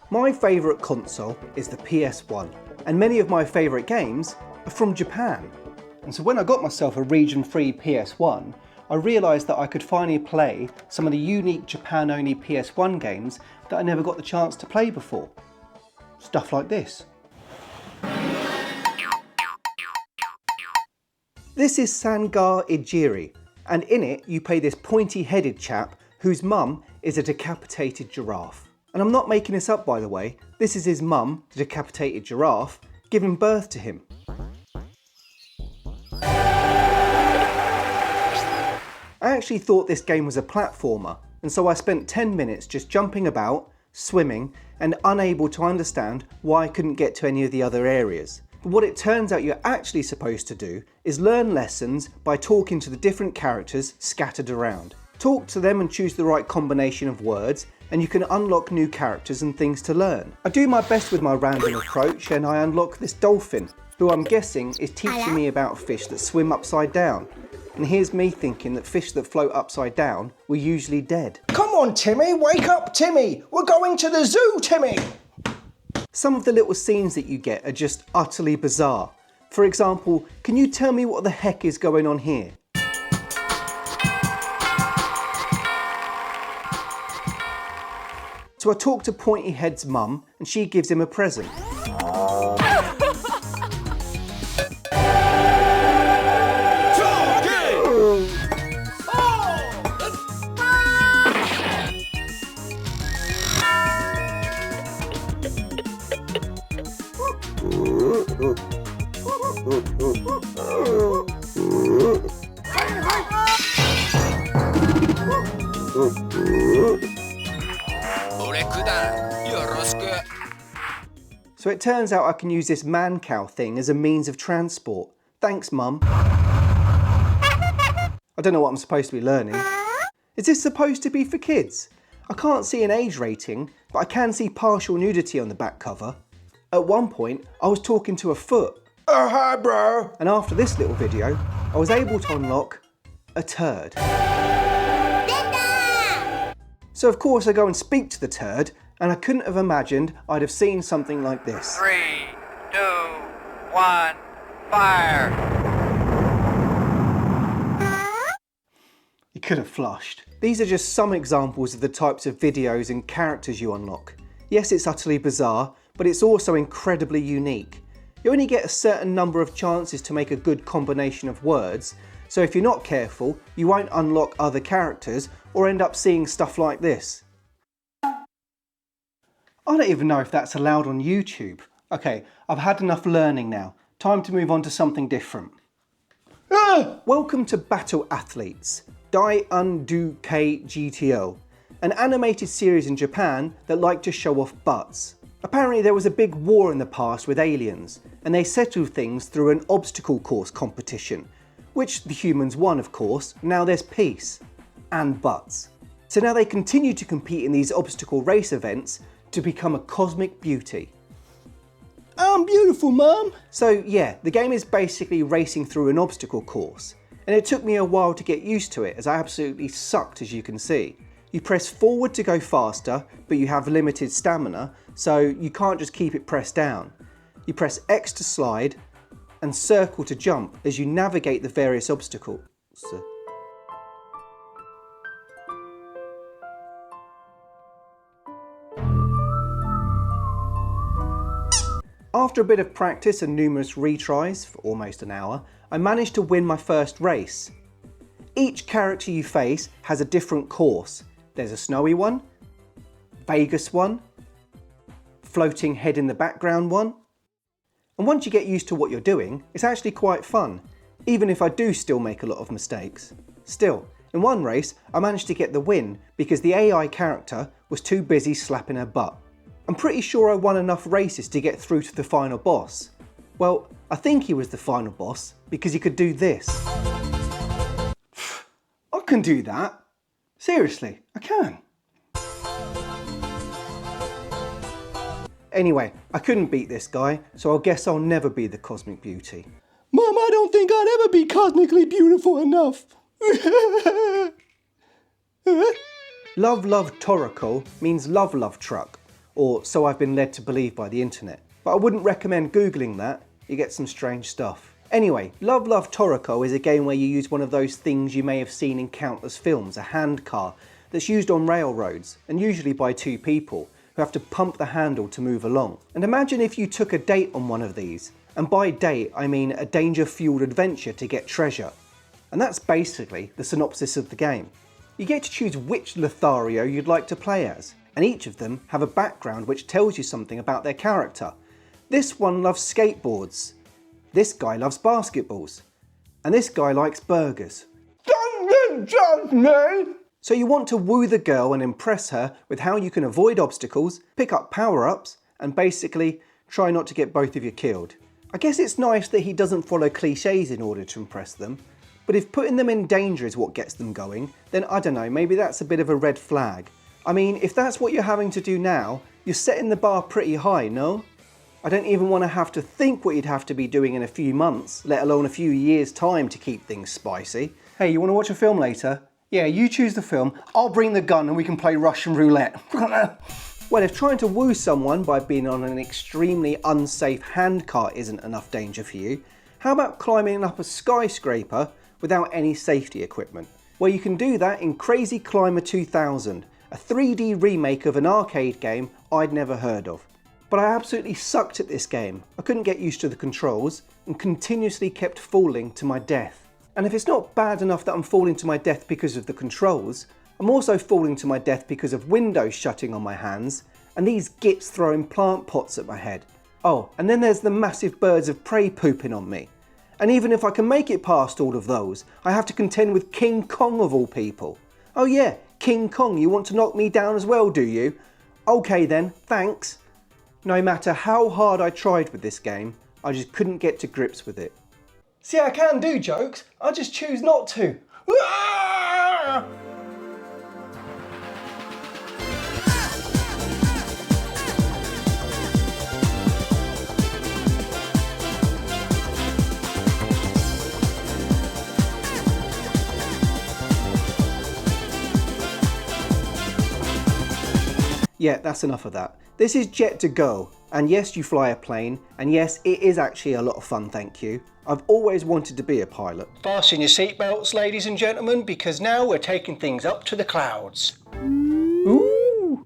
My favourite console is the PS1, and many of my favourite games are from Japan. And so when I got myself a region-free PS1, I realised that I could finally play some of the unique Japan-only PS1 games that I never got the chance to play before. Stuff like this. This is Sangar Ijiri, and in it you play this pointy-headed chap whose mum is a decapitated giraffe. And I'm not making this up, by the way. This is his mum, the decapitated giraffe, giving birth to him. I actually thought this game was a platformer, and so I spent 10 minutes just jumping about, swimming, and unable to understand why I couldn't get to any of the other areas. But what it turns out you're actually supposed to do is learn lessons by talking to the different characters scattered around. Talk to them and choose the right combination of words, and you can unlock new characters and things to learn. I do my best with my random approach, and I unlock this dolphin, who I'm guessing is teaching me about fish that swim upside down. And here's me thinking that fish that float upside down were usually dead. Come on, Timmy, wake up, Timmy! We're going to the zoo, Timmy! Some of the little scenes that you get are just utterly bizarre. For example, can you tell me what the heck is going on here? So I talk to Pointy Head's mum and she gives him a present. So it turns out I can use this man-cow thing as a means of transport. Thanks, Mum. I don't know what I'm supposed to be learning. Is this supposed to be for kids? I can't see an age rating, but I can see partial nudity on the back cover. At one point, I was talking to a foot. Oh, hi, bro! And after this little video, I was able to unlock a turd. So of course I go and speak to the turd, and I couldn't have imagined I'd have seen something like this. 3, 2, 1, fire! You could have flushed. These are just some examples of the types of videos and characters you unlock. Yes, it's utterly bizarre, but it's also incredibly unique. You only get a certain number of chances to make a good combination of words, so if you're not careful, you won't unlock other characters or end up seeing stuff like this. I don't even know if that's allowed on YouTube. Okay, I've had enough learning now. Time to move on to something different. Welcome to Buttle Athletes, Dai Undu K GTO, an animated series in Japan that like to show off butts. Apparently there was a big war in the past with aliens, and they settled things through an obstacle course competition, which the humans won, of course. Now there's peace and butts. So now they continue to compete in these obstacle race events to become a cosmic beauty. I'm beautiful, Mum. So yeah, the game is basically racing through an obstacle course, and it took me a while to get used to it as I absolutely sucked, as you can see. You press forward to go faster, but you have limited stamina, so you can't just keep it pressed down. You press X to slide and circle to jump as you navigate the various obstacles. After a bit of practice and numerous retries for almost an hour, I managed to win my first race. Each character you face has a different course. There's a snowy one, Vegas one, floating head in the background one. And once you get used to what you're doing, it's actually quite fun, even if I do still make a lot of mistakes. Still, in one race, I managed to get the win because the AI character was too busy slapping her butt. I'm pretty sure I won enough races to get through to the final boss. Well, I think he was the final boss because he could do this. I can do that. Seriously, I can. Anyway, I couldn't beat this guy, so I guess I'll never be the cosmic beauty. Mum, I don't think I'd ever be cosmically beautiful enough. Love Love Toroko means love love truck, or so I've been led to believe by the internet. But I wouldn't recommend Googling that, you get some strange stuff. Anyway, Love Love Toroko is a game where you use one of those things you may have seen in countless films, a hand car, that's used on railroads, and usually by two people, who have to pump the handle to move along. And imagine if you took a date on one of these, and by date I mean a danger-fueled adventure to get treasure. And that's basically the synopsis of the game. You get to choose which Lothario you'd like to play as, and each of them have a background which tells you something about their character. This one loves skateboards, this guy loves basketballs, and this guy likes burgers. Don't judge me! So you want to woo the girl and impress her with how you can avoid obstacles, pick up power-ups, and basically try not to get both of you killed. I guess it's nice that he doesn't follow cliches in order to impress them, but if putting them in danger is what gets them going, then I don't know, maybe that's a bit of a red flag. I mean, if that's what you're having to do now, you're setting the bar pretty high, no? I don't even want to have to think what you'd have to be doing in a few months, let alone a few years' time to keep things spicy. Hey, you want to watch a film later? Yeah, you choose the film, I'll bring the gun and we can play Russian roulette. Well, if trying to woo someone by being on an extremely unsafe handcar isn't enough danger for you, how about climbing up a skyscraper without any safety equipment? Well, you can do that in Crazy Climber 2000, a 3D remake of an arcade game I'd never heard of. But I absolutely sucked at this game. I couldn't get used to the controls and continuously kept falling to my death. And if it's not bad enough that I'm falling to my death because of the controls, I'm also falling to my death because of windows shutting on my hands and these gits throwing plant pots at my head. Oh, and then there's the massive birds of prey pooping on me. And even if I can make it past all of those, I have to contend with King Kong of all people. Oh yeah, King Kong, you want to knock me down as well, do you? Okay then, thanks. No matter how hard I tried with this game, I just couldn't get to grips with it. See, I can do jokes, I just choose not to. Yeah, that's enough of that. This is Jet to Go, and yes, you fly a plane, and yes, it is actually a lot of fun, thank you. I've always wanted to be a pilot. Fasten your seatbelts, ladies and gentlemen, because now we're taking things up to the clouds. Ooh.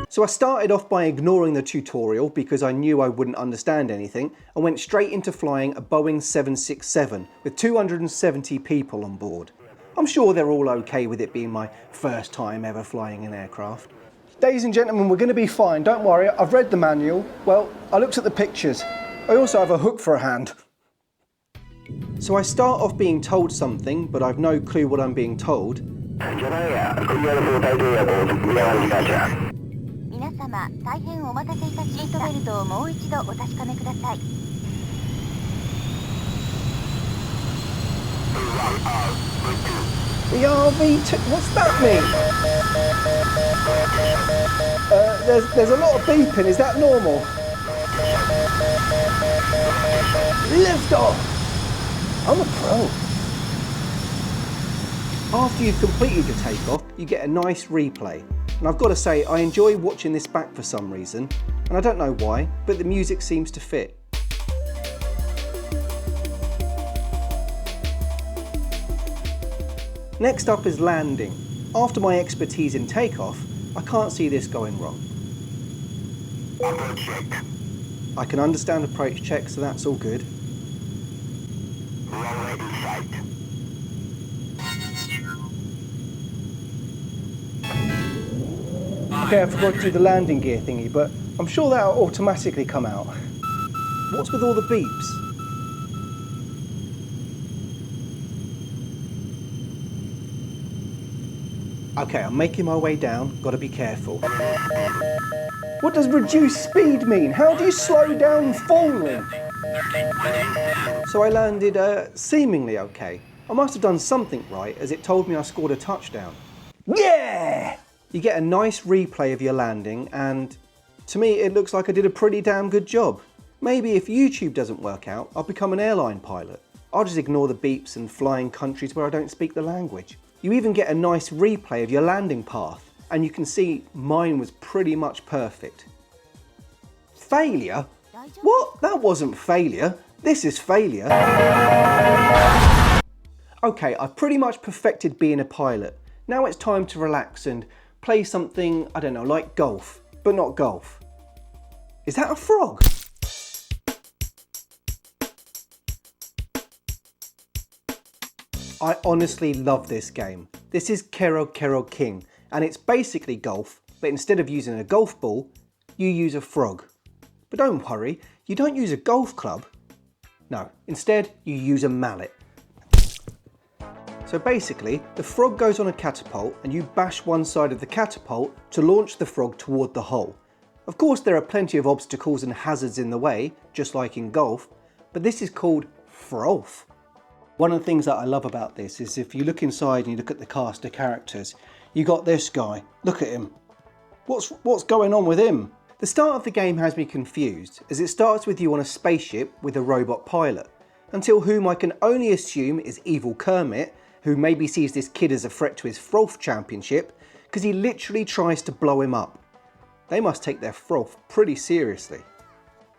So I started off by ignoring the tutorial because I knew I wouldn't understand anything and went straight into flying a Boeing 767 with 270 people on board. I'm sure they're all okay with it being my first time ever flying an aircraft. Ladies and gentlemen, we're going to be fine, don't worry, I've read the manual. Well, I looked at the pictures. I also have a hook for a hand. So I start off being told something, but I've no clue what I'm being told. 皆様、大変お待たせいたしました。シートベルトをもう一度お確かめください。ERV2, what's that mean? There's a lot of beeping, is that normal? Lift off! I'm a pro. After you've completed your takeoff, you get a nice replay. And I've got to say, I enjoy watching this back for some reason, and I don't know why, but the music seems to fit. Next up is landing. After my expertise in takeoff, I can't see this going wrong. I can understand approach check, so that's all good. Okay, I forgot to do the landing gear thingy, but I'm sure that'll automatically come out. What's with all the beeps? Okay, I'm making my way down, gotta be careful. What does reduced speed mean? How do you slow down falling? So I landed seemingly okay. I must have done something right, as it told me I scored a touchdown. Yeah! You get a nice replay of your landing, and to me it looks like I did a pretty damn good job. Maybe if YouTube doesn't work out, I'll become an airline pilot. I'll just ignore the beeps and fly in countries where I don't speak the language. You even get a nice replay of your landing path, and you can see mine was pretty much perfect. Failure? What? That wasn't failure. This is failure. Okay, I've pretty much perfected being a pilot. Now it's time to relax and play something, I don't know, like golf, but not golf. Is that a frog? I honestly love this game. This is Kero Kero King, and it's basically golf, but instead of using a golf ball, you use a frog. But don't worry, you don't use a golf club. No, instead you use a mallet. So basically, the frog goes on a catapult and you bash one side of the catapult to launch the frog toward the hole. Of course, there are plenty of obstacles and hazards in the way, just like in golf, but this is called Frolf. One of the things that I love about this is if you look inside and you look at the cast of characters, you got this guy. Look at him. What's going on with him? The start of the game has me confused, as it starts with you on a spaceship with a robot pilot, until whom I can only assume is Evil Kermit, who maybe sees this kid as a threat to his Frolf championship, because he literally tries to blow him up. They must take their Frolf pretty seriously.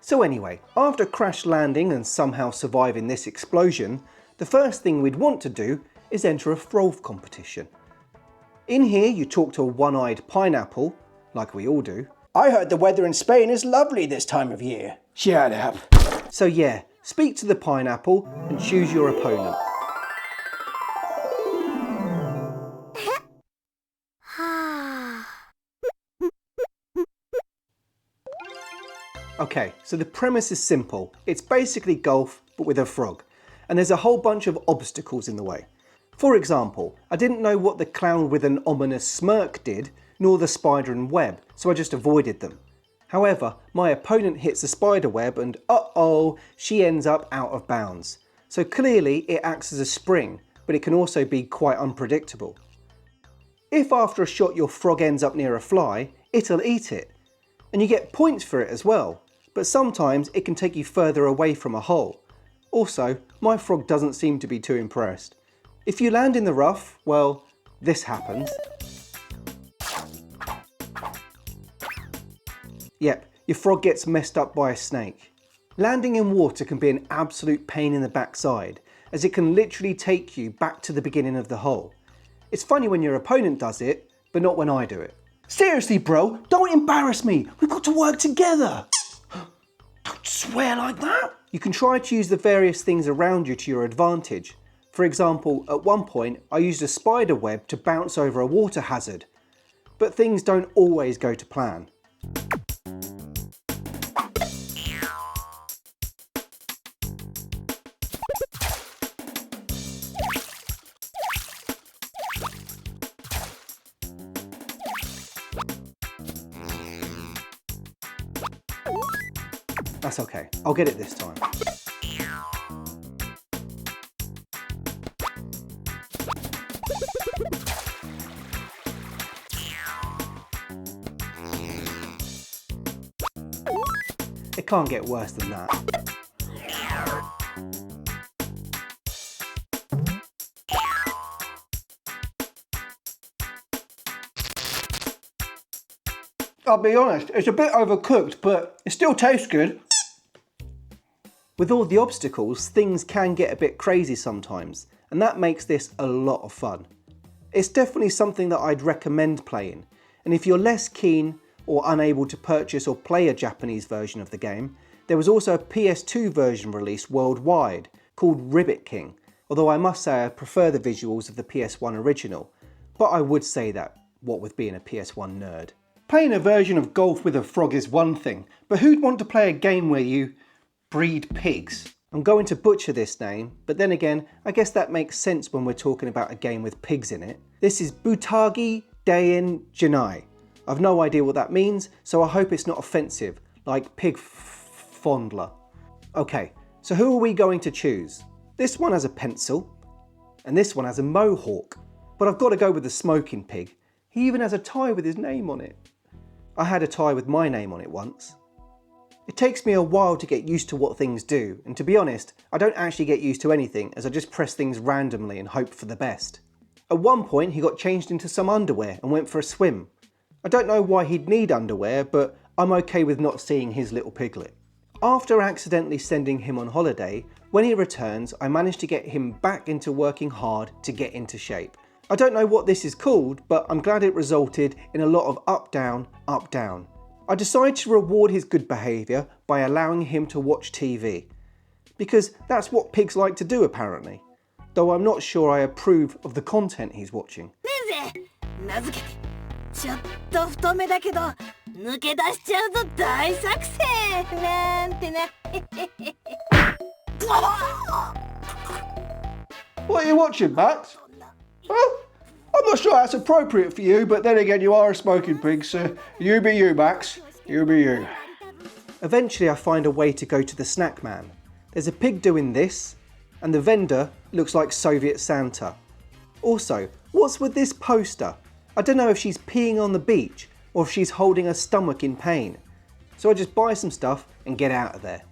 So anyway, after crash landing and somehow surviving this explosion, the first thing we'd want to do is enter a Frolf competition. In here you talk to a one-eyed pineapple, like we all do. I heard the weather in Spain is lovely this time of year. Shut up. So yeah, speak to the pineapple and choose your opponent. Okay, so the premise is simple. It's basically golf, but with a frog. And there's a whole bunch of obstacles in the way. For example, I didn't know what the clown with an ominous smirk did, nor the spider and web, so I just avoided them. However, my opponent hits the spider web and uh-oh, she ends up out of bounds. So clearly it acts as a spring, but it can also be quite unpredictable. If after a shot your frog ends up near a fly, it'll eat it. And you get points for it as well, but sometimes it can take you further away from a hole. Also, my frog doesn't seem to be too impressed. If you land in the rough, well, this happens. Yep, your frog gets messed up by a snake. Landing in water can be an absolute pain in the backside, as it can literally take you back to the beginning of the hole. It's funny when your opponent does it, but not when I do it. Seriously, bro, don't embarrass me. We've got to work together. Don't swear like that. You can try to use the various things around you to your advantage. For example, at one point I used a spider web to bounce over a water hazard. But things don't always go to plan. That's okay, I'll get it this time. It can't get worse than that. I'll be honest, it's a bit overcooked, but it still tastes good. With all the obstacles, things can get a bit crazy sometimes, and that makes this a lot of fun. It's definitely something that I'd recommend playing, and if you're less keen or unable to purchase or play a Japanese version of the game, there was also a PS2 version released worldwide called Ribbit King, although I must say I prefer the visuals of the PS1 original, but I would say that, what with being a PS1 nerd. Playing a version of golf with a frog is one thing, but who'd want to play a game where you breed pigs? I'm going to butcher this name, but then again, I guess that makes sense when we're talking about a game with pigs in it. This is Butagi Dain Janai. I've no idea what that means, so I hope it's not offensive, like pig fondler. Okay, so who are we going to choose? This one has a pencil, and this one has a mohawk, but I've got to go with the smoking pig. He even has a tie with his name on it. I had a tie with my name on it once. It takes me a while to get used to what things do, and to be honest, I don't actually get used to anything as I just press things randomly and hope for the best. At one point he got changed into some underwear and went for a swim, I don't know why he'd need underwear, but I'm okay with not seeing his little piglet. After accidentally sending him on holiday, when he returns, I manage to get him back into working hard to get into shape. I don't know what this is called, but I'm glad it resulted in a lot of up, down, up, down. I decide to reward his good behaviour by allowing him to watch TV. Because that's what pigs like to do apparently. Though I'm not sure I approve of the content he's watching. 名付けてちょっと太めだけど抜け出しちゃうぞ大作戦なんてな What are you watching, Max? Well, I'm not sure that's appropriate for you, but then again, you are a smoking pig, so you be you, Max. You be you. Eventually I find a way to go to the snack man. There's a pig doing this, and the vendor looks like Soviet Santa. Also, what's with this poster? I don't know if she's peeing on the beach or if she's holding her stomach in pain. So I just buy some stuff and get out of there.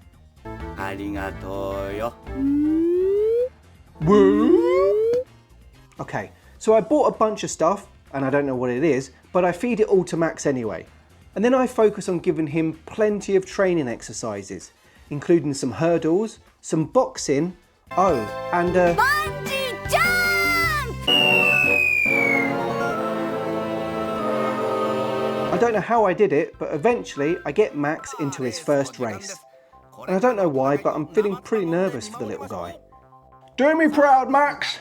Okay, so I bought a bunch of stuff, and I don't know what it is, but I feed it all to Max anyway. And then I focus on giving him plenty of training exercises, including some hurdles, some boxing, and Bungee jump! I don't know how I did it, but eventually I get Max into his first race. And I don't know why, but I'm feeling pretty nervous for the little guy. Do me proud, Max.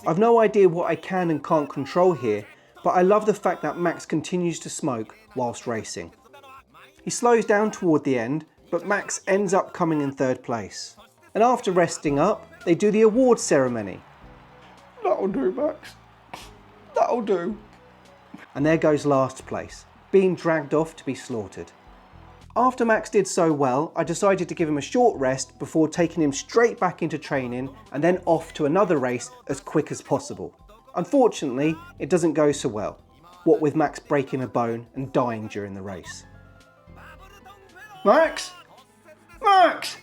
I've no idea what I can and can't control here, but I love the fact that Max continues to smoke whilst racing. He slows down toward the end, but Max ends up coming in third place. And after resting up, they do the awards ceremony. That'll do, Max. That'll do. And there goes last place, being dragged off to be slaughtered. After Max did so well, I decided to give him a short rest before taking him straight back into training and then off to another race as quick as possible. Unfortunately, it doesn't go so well, what with Max breaking a bone and dying during the race. Max? Max!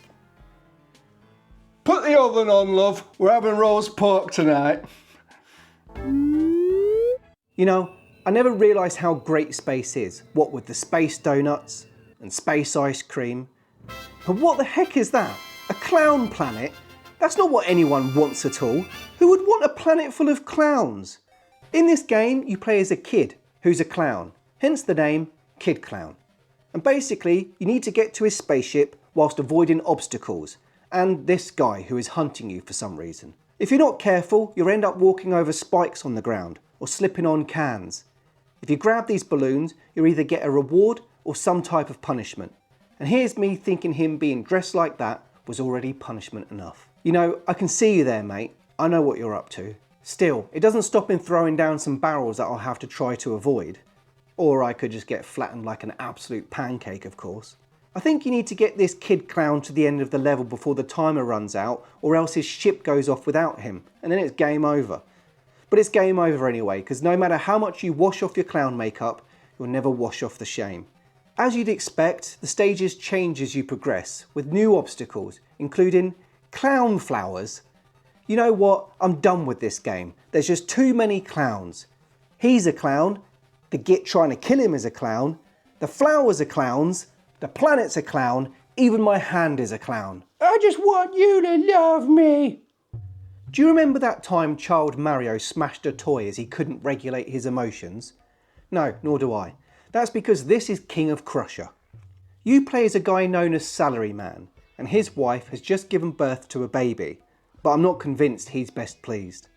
Put the oven on, love. We're having roast pork tonight. You know, I never realised how great space is, what with the space donuts and space ice cream. But what the heck is that? A clown planet? That's not what anyone wants at all. Who would want a planet full of clowns? In this game, you play as a kid who's a clown, hence the name Kid Clown. And basically, you need to get to his spaceship whilst avoiding obstacles and this guy who is hunting you for some reason. If you're not careful, you'll end up walking over spikes on the ground or slipping on cans. If you grab these balloons, you'll either get a reward or some type of punishment. And here's me thinking him being dressed like that was already punishment enough. You know, I can see you there, mate. I know what you're up to. Still, it doesn't stop him throwing down some barrels that I'll have to try to avoid. Or I could just get flattened like an absolute pancake, of course. I think you need to get this kid clown to the end of the level before the timer runs out, or else his ship goes off without him, and then it's game over. But it's game over anyway, because no matter how much you wash off your clown makeup, you'll never wash off the shame. As you'd expect, the stages change as you progress, with new obstacles, including clown flowers. You know what? I'm done with this game. There's just too many clowns. He's a clown, the git trying to kill him is a clown, the flowers are clowns, the planet's a clown, even my hand is a clown. I just want you to love me. Do you remember that time Child Mario smashed a toy as he couldn't regulate his emotions? No, nor do I. That's because this is King of Crusher. You play as a guy known as Salaryman, and his wife has just given birth to a baby, but I'm not convinced he's best pleased.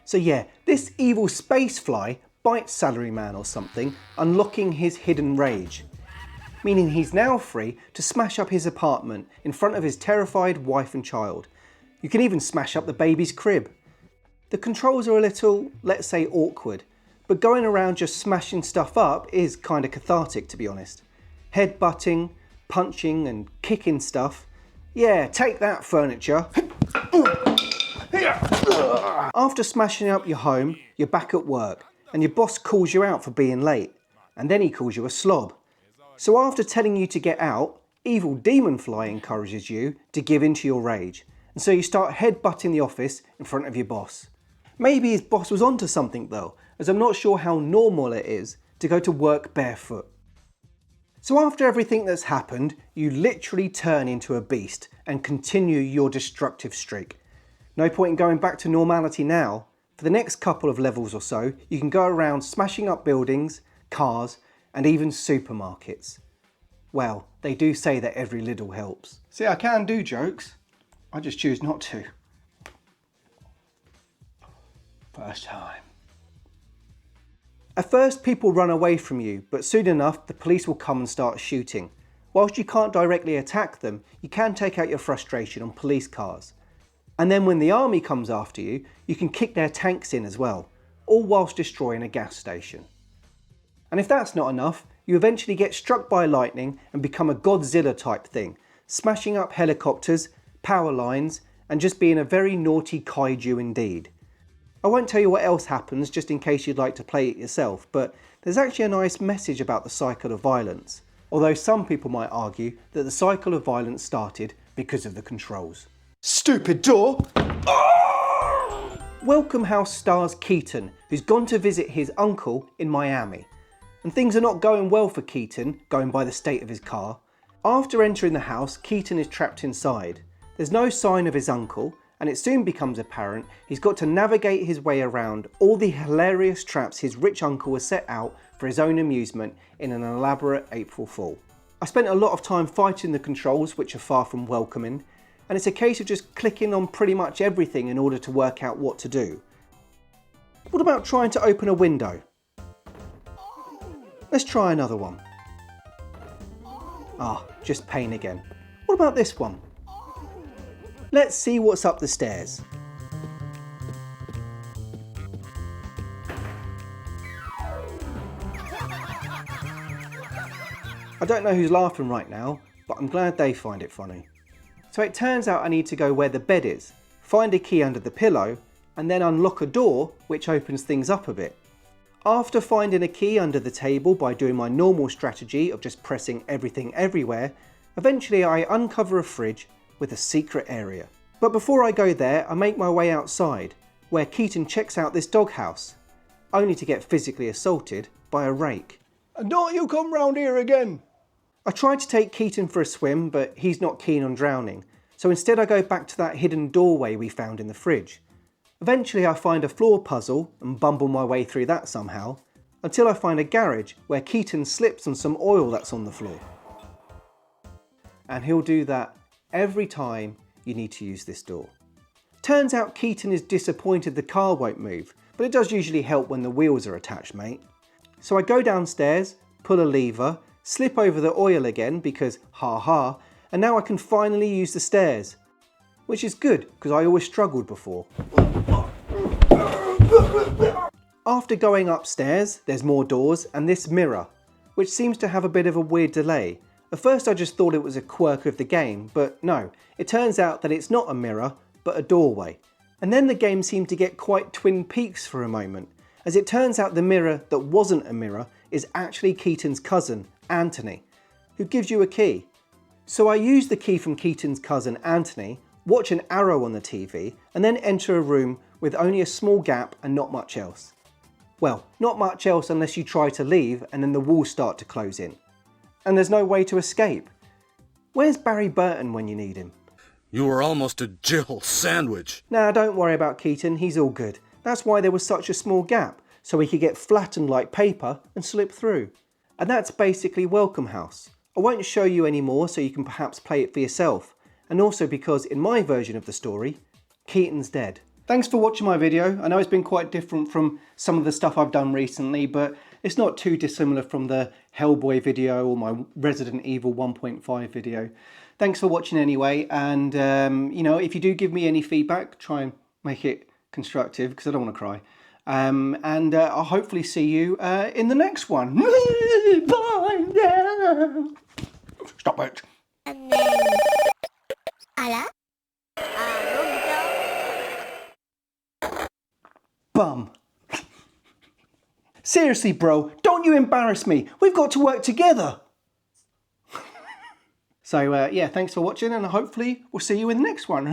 So yeah, this evil spacefly bites Salaryman or something, unlocking his hidden rage, meaning he's now free to smash up his apartment in front of his terrified wife and child. You can even smash up the baby's crib. The controls are a little, let's say, awkward, but going around just smashing stuff up is kind of cathartic, to be honest. Headbutting, punching and kicking stuff. Yeah, take that, furniture. After smashing up your home, you're back at work and your boss calls you out for being late, and then he calls you a slob. So after telling you to get out, evil Demonfly encourages you to give in to your rage, and so you start headbutting the office in front of your boss. Maybe his boss was onto something though, as I'm not sure how normal it is to go to work barefoot. So after everything that's happened, you literally turn into a beast and continue your destructive streak. No point in going back to normality now. For the next couple of levels or so, you can go around smashing up buildings, cars, and even supermarkets. Well, they do say that every little helps. See, I can do jokes. I just choose not to. First time. At first, people run away from you, but soon enough, the police will come and start shooting. Whilst you can't directly attack them, you can take out your frustration on police cars. And then when the army comes after you, you can kick their tanks in as well, all whilst destroying a gas station. And if that's not enough, you eventually get struck by lightning and become a Godzilla type thing, smashing up helicopters, power lines, and just being a very naughty kaiju indeed. I won't tell you what else happens just in case you'd like to play it yourself, but there's actually a nice message about the cycle of violence, although some people might argue that the cycle of violence started because of the controls. Stupid door! Welcome House stars Keaton, who's gone to visit his uncle in Miami. And things are not going well for Keaton, going by the state of his car. After entering the house, Keaton is trapped inside. There's no sign of his uncle, and it soon becomes apparent he's got to navigate his way around all the hilarious traps his rich uncle has set out for his own amusement in an elaborate April Fool. I spent a lot of time fighting the controls, which are far from welcoming, and it's a case of just clicking on pretty much everything in order to work out what to do. What about trying to open a window? Let's try another one. Just pain again. What about this one? Let's see what's up the stairs. I don't know who's laughing right now, but I'm glad they find it funny. So it turns out I need to go where the bed is, find a key under the pillow, and then unlock a door which opens things up a bit. After finding a key under the table by doing my normal strategy of just pressing everything everywhere, eventually I uncover a fridge with a secret area. But before I go there, I make my way outside, where Keaton checks out this doghouse, only to get physically assaulted by a rake. And don't you come round here again! I tried to take Keaton for a swim, but he's not keen on drowning, so instead I go back to that hidden doorway we found in the fridge. Eventually I find a floor puzzle and bumble my way through that somehow, until I find a garage where Keaton slips on some oil that's on the floor. And he'll do that every time you need to use this door. Turns out Keaton is disappointed the car won't move, but it does usually help when the wheels are attached, mate. So I go downstairs, pull a lever, slip over the oil again because ha ha, and now I can finally use the stairs. Which is good, because I always struggled before. After going upstairs, there's more doors and this mirror, which seems to have a bit of a weird delay. At first I just thought it was a quirk of the game, but no, it turns out that it's not a mirror, but a doorway. And then the game seemed to get quite Twin Peaks for a moment, as it turns out the mirror that wasn't a mirror is actually Keaton's cousin, Anthony, who gives you a key. So I use the key from Keaton's cousin, Anthony, watch an arrow on the TV, and then enter a room with only a small gap and not much else. Well, not much else unless you try to leave and then the walls start to close in. And there's no way to escape. Where's Barry Burton when you need him? You were almost a Jill sandwich. Nah, don't worry about Keaton, he's all good. That's why there was such a small gap, so he could get flattened like paper and slip through. And that's basically Welcome House. I won't show you any more so you can perhaps play it for yourself. And also because in my version of the story, Keaton's dead. Thanks for watching my video. I know it's been quite different from some of the stuff I've done recently, but it's not too dissimilar from the Hellboy video or my Resident Evil 1.5 video. Thanks for watching anyway, and you know, if you do give me any feedback, try and make it constructive because I don't want to cry. And I'll hopefully see you in the next one. Bye. Stop it! Bum. Seriously, bro, don't you embarrass me. We've got to work together. So, yeah, thanks for watching, and hopefully we'll see you in the next one.